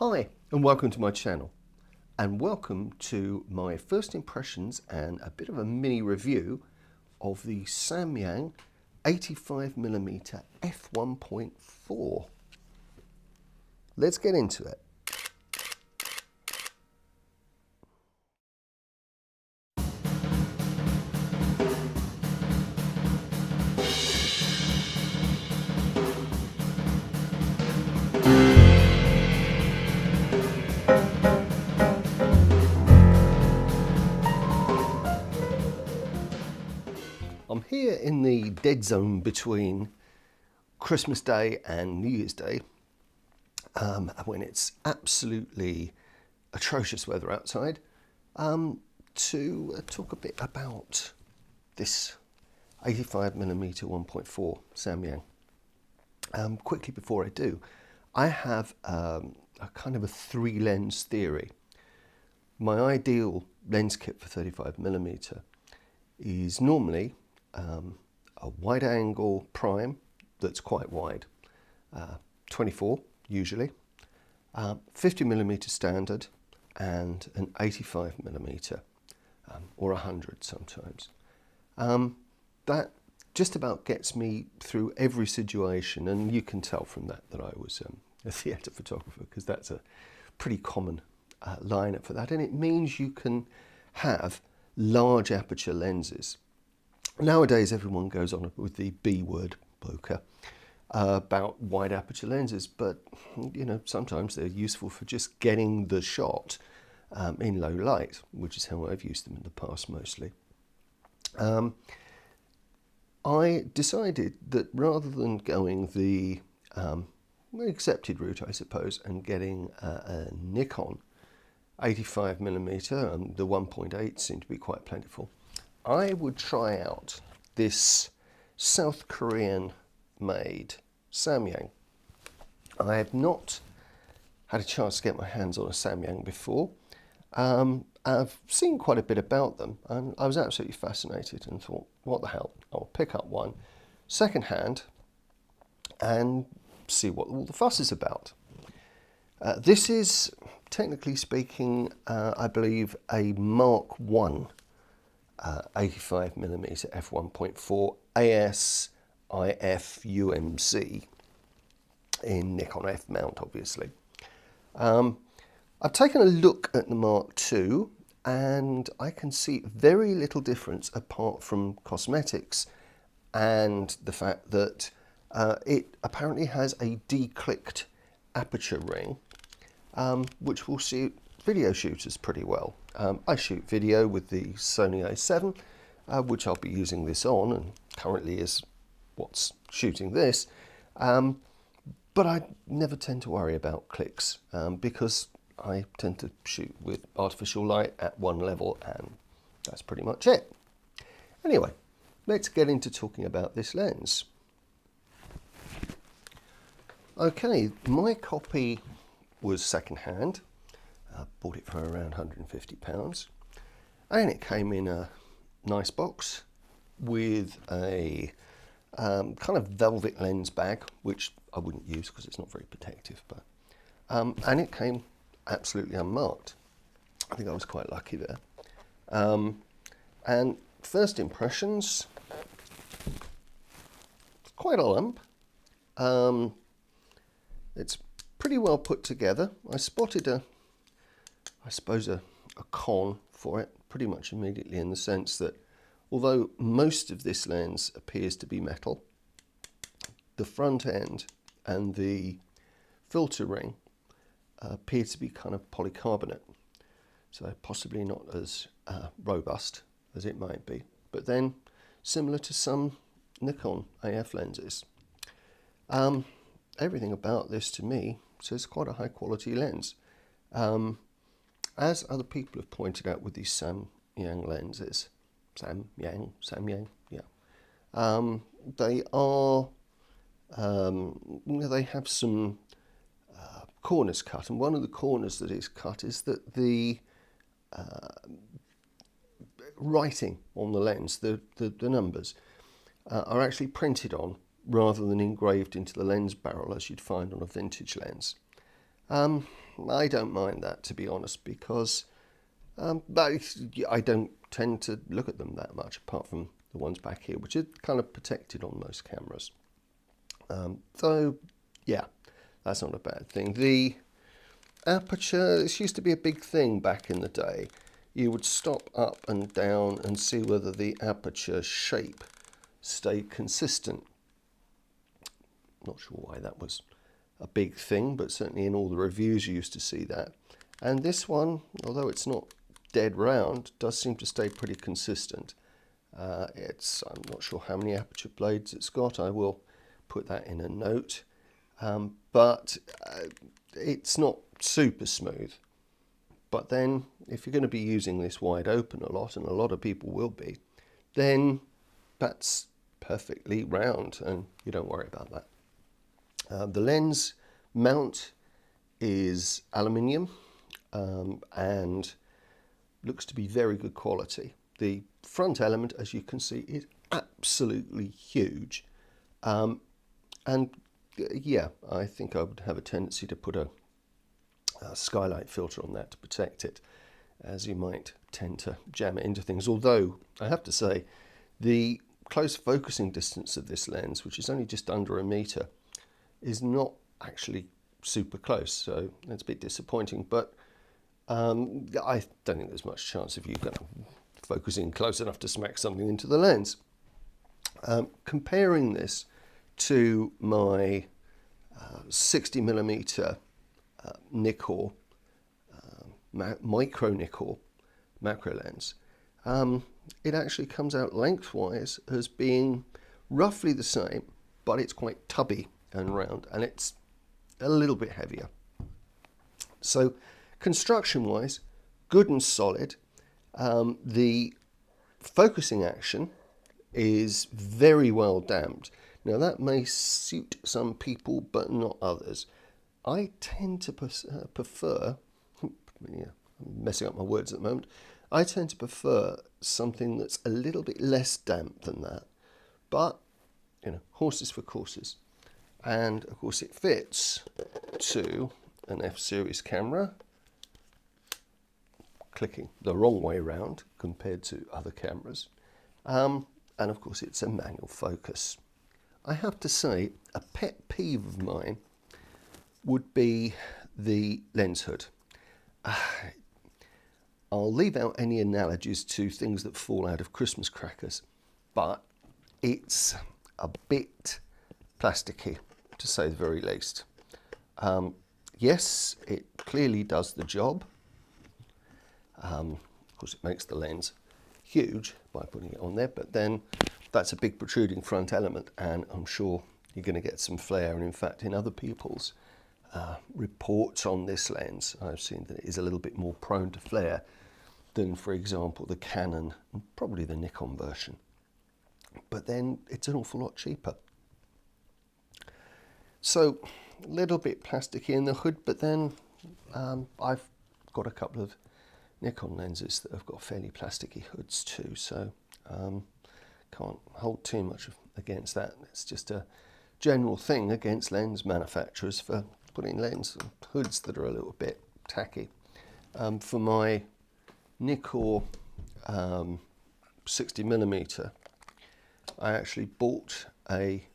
Hi and welcome to my channel, and welcome to my first impressions and a bit of a mini review of the Samyang 85mm f1.4. Let's get into it. I'm here in the dead zone between Christmas Day and New Year's Day, when it's absolutely atrocious weather outside, to talk a bit about this 85mm 1.4 Samyang. Quickly before I do, I have a kind of a three lens theory. My ideal lens kit for 35mm is normally a wide angle prime that's quite wide, 24 usually, 50mm standard, and an 85mm, or 100 sometimes. That just about gets me through every situation, and you can tell from that I was a theatre photographer, because that's a pretty common lineup for that, and it means you can have large aperture lenses. Nowadays everyone goes on with the B word, bokeh, about wide aperture lenses, but you know, sometimes they're useful for just getting the shot in low light, which is how I've used them in the past mostly. I decided that rather than going the accepted route, I suppose, and getting a Nikon 85mm, the 1.8 seemed to be quite plentiful, I would try out this South Korean made Samyang. I have not had a chance to get my hands on a Samyang before. I've seen quite a bit about them, and I was absolutely fascinated and thought, what the hell, I'll pick up one second hand and see what all the fuss is about. This is, technically speaking, I believe a Mark 1 85mm f1.4 AS-IF UMC in Nikon F mount, obviously. I've taken a look at the Mark II, and I can see very little difference apart from cosmetics and the fact that it apparently has a declicked aperture ring, which will suit video shooters pretty well. I shoot video with the Sony A7, which I'll be using this on, and currently is what's shooting this. But I never tend to worry about clicks, because I tend to shoot with artificial light at one level, and that's pretty much it. Anyway, let's get into talking about this lens. Okay, my copy was second-hand. I bought it for around £150, and it came in a nice box with a kind of velvet lens bag, which I wouldn't use because it's not very protective, but and it came absolutely unmarked. I think I was quite lucky there. And first impressions, quite a lump. It's pretty well put together. I spotted I suppose a con for it pretty much immediately, in the sense that although most of this lens appears to be metal, the front end and the filter ring appear to be kind of polycarbonate, so possibly not as robust as it might be, but then similar to some Nikon AF lenses. Everything about this to me says quite a high quality lens. As other people have pointed out with these Samyang lenses, Samyang, yeah, they are, they have some corners cut, and one of the corners that is cut is that the writing on the lens, the numbers, are actually printed on rather than engraved into the lens barrel as you'd find on a vintage lens. I don't mind that, to be honest, because but I don't tend to look at them that much, apart from the ones back here, which are kind of protected on most cameras. So, yeah, that's not a bad thing. The aperture, this used to be a big thing back in the day. You would stop up and down and see whether the aperture shape stayed consistent. Not sure why that was a big thing, but certainly in all the reviews you used to see that. And this one, although it's not dead round, does seem to stay pretty consistent. I'm not sure how many aperture blades it's got. I will put that in a note. But it's not super smooth. But then if you're going to be using this wide open a lot, and a lot of people will be, then that's perfectly round and you don't worry about that. The lens mount is aluminium and looks to be very good quality. The front element, as you can see, is absolutely huge. And yeah, I think I would have a tendency to put a skylight filter on that to protect it, as you might tend to jam it into things. Although I have to say, the close focusing distance of this lens, which is only just under a meter, is not actually super close, so that's a bit disappointing. But I don't think there's much chance of you kind of focusing close enough to smack something into the lens. Comparing this to my 60mm Nikon micro Nikon macro lens, it actually comes out lengthwise as being roughly the same, but it's quite tubby and round, and it's a little bit heavier. So construction wise, good and solid. The focusing action is very well damped. Now that may suit some people but not others. I tend to prefer, yeah, I'm messing up my words at the moment, I tend to prefer something that's a little bit less damp than that. But, you know, horses for courses. And of course it fits to an F series camera, clicking the wrong way around compared to other cameras. And of course it's a manual focus. I have to say, a pet peeve of mine would be the lens hood. I'll leave out any analogies to things that fall out of Christmas crackers, but it's a bit plasticky, to say the very least. Yes, it clearly does the job. Of course, it makes the lens huge by putting it on there, but then that's a big protruding front element, and I'm sure you're going to get some flare. And in fact, in other people's reports on this lens, I've seen that it is a little bit more prone to flare than, for example, the Canon and probably the Nikon version. But then it's an awful lot cheaper. So a little bit plasticky in the hood, but then I've got a couple of Nikon lenses that have got fairly plasticky hoods too, so can't hold too much against that. It's just a general thing against lens manufacturers for putting lens hoods that are a little bit tacky. For my Nikon 60mm, I actually bought a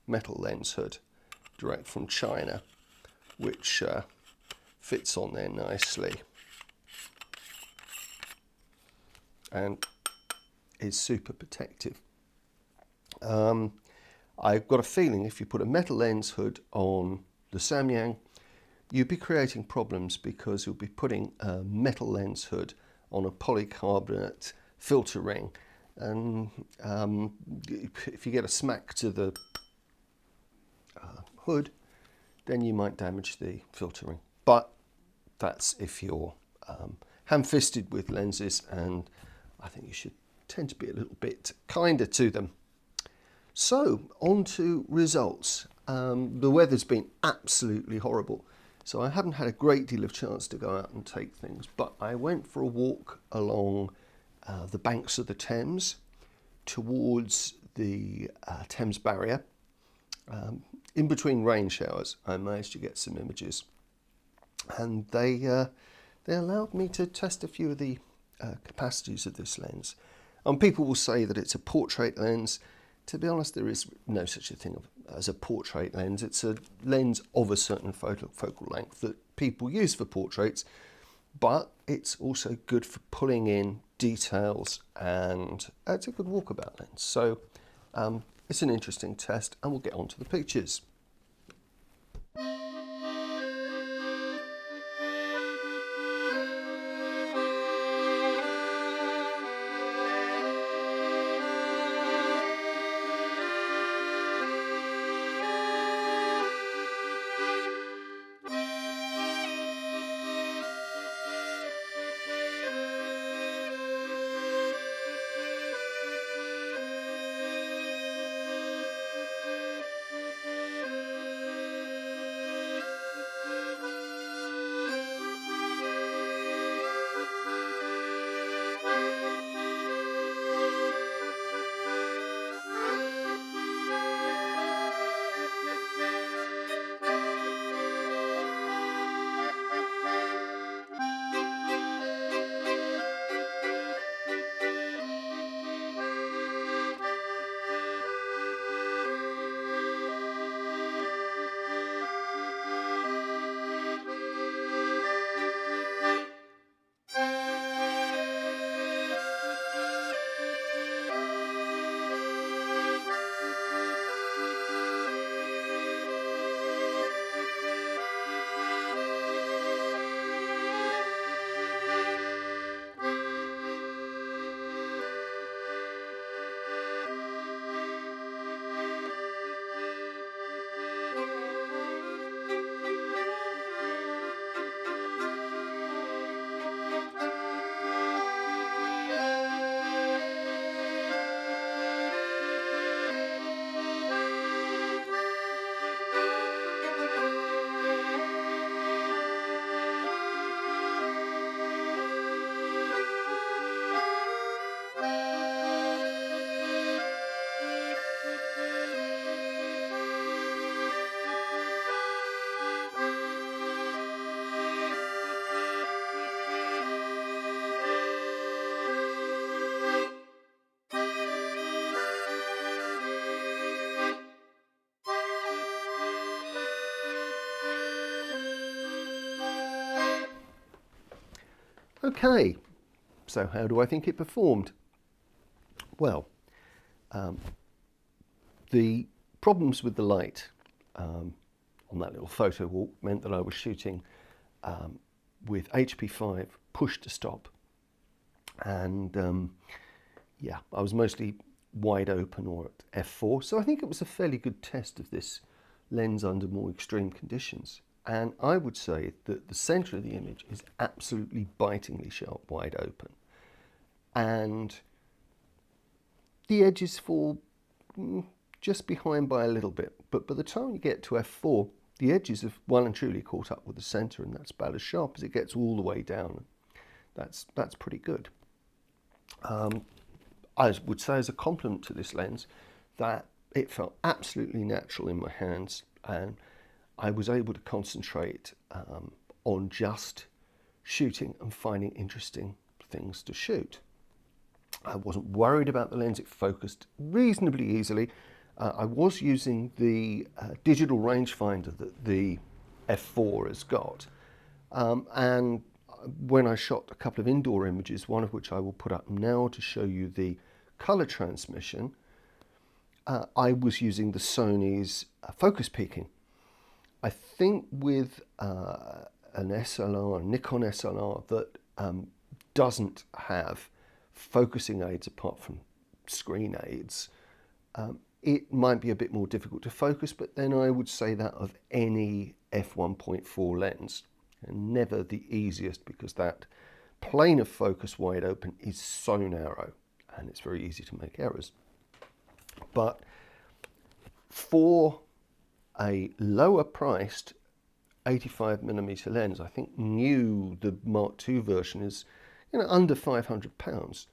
metal lens hood direct from China, which fits on there nicely and is super protective. I've got a feeling if you put a metal lens hood on the Samyang, you'd be creating problems, because you'll be putting a metal lens hood on a polycarbonate filter ring, and if you get a smack to the hood, then you might damage the filter ring. But that's if you're ham-fisted with lenses, and I think you should tend to be a little bit kinder to them. So on to results. The weather's been absolutely horrible, so I haven't had a great deal of chance to go out and take things, but I went for a walk along the banks of the Thames towards the Thames barrier, in between rain showers, I managed to get some images, and they allowed me to test a few of the capacities of this lens. And people will say that it's a portrait lens. To be honest, there is no such a thing as a portrait lens. It's a lens of a certain focal length that people use for portraits, but it's also good for pulling in details, and it's a good walkabout lens. So it's an interesting test, and we'll get on to the pictures. Okay, so how do I think it performed? Well, the problems with the light on that little photo walk meant that I was shooting with HP5 push to stop, and yeah, I was mostly wide open or at f4, so I think it was a fairly good test of this lens under more extreme conditions. And I would say that the center of the image is absolutely bitingly sharp, wide open, and the edges fall just behind by a little bit, but by the time you get to f4, the edges have well and truly caught up with the center, and that's about as sharp as it gets all the way down. That's pretty good. I would say as a compliment to this lens that it felt absolutely natural in my hands, and I was able to concentrate on just shooting and finding interesting things to shoot. I wasn't worried about the lens, it focused reasonably easily. I was using the digital rangefinder that the f4 has got, and when I shot a couple of indoor images, one of which I will put up now to show you the color transmission, I was using the Sony's focus peaking. I think with an SLR, a Nikon SLR that doesn't have focusing aids apart from screen aids, it might be a bit more difficult to focus, but then I would say that of any f1.4 lens, and never the easiest, because that plane of focus wide open is so narrow and it's very easy to make errors. But for a lower priced 85mm lens, I think new, the Mark II version is under £500,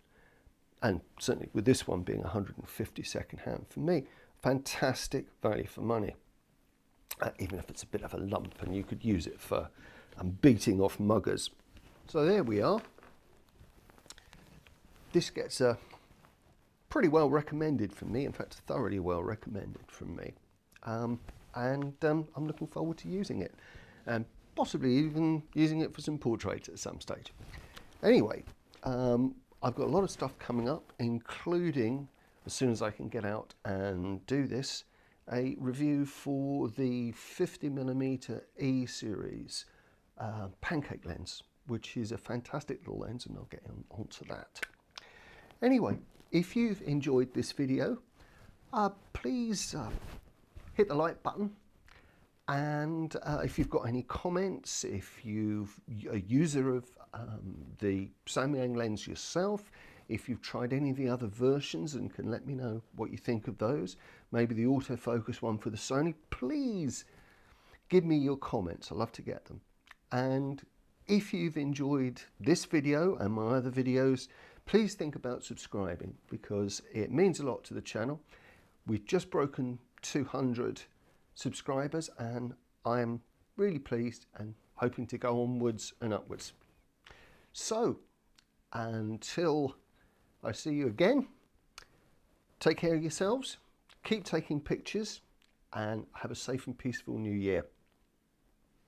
and certainly with this one being 150 second hand, for me, fantastic value for money. even if it's a bit of a lump, and you could use it for beating off muggers. So there we are. This gets a pretty well recommended from me, in fact thoroughly well recommended from me, and I'm looking forward to using it, and possibly even using it for some portraits at some stage. Anyway, I've got a lot of stuff coming up, including, as soon as I can get out and do this, a review for the 50mm E series pancake lens, which is a fantastic little lens, and I'll get onto that. Anyway, if you've enjoyed this video, please hit the like button, and if you've got any comments, if you're a user of the Samyang lens yourself, if you've tried any of the other versions and can let me know what you think of those, maybe the autofocus one for the Sony, please give me your comments. I love to get them. And if you've enjoyed this video and my other videos, please think about subscribing, because it means a lot to the channel. We've just broken 200 subscribers, and I'm really pleased and hoping to go onwards and upwards. So until I see you again, take care of yourselves, keep taking pictures, and have a safe and peaceful new year.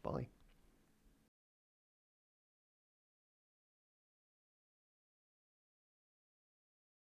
Bye.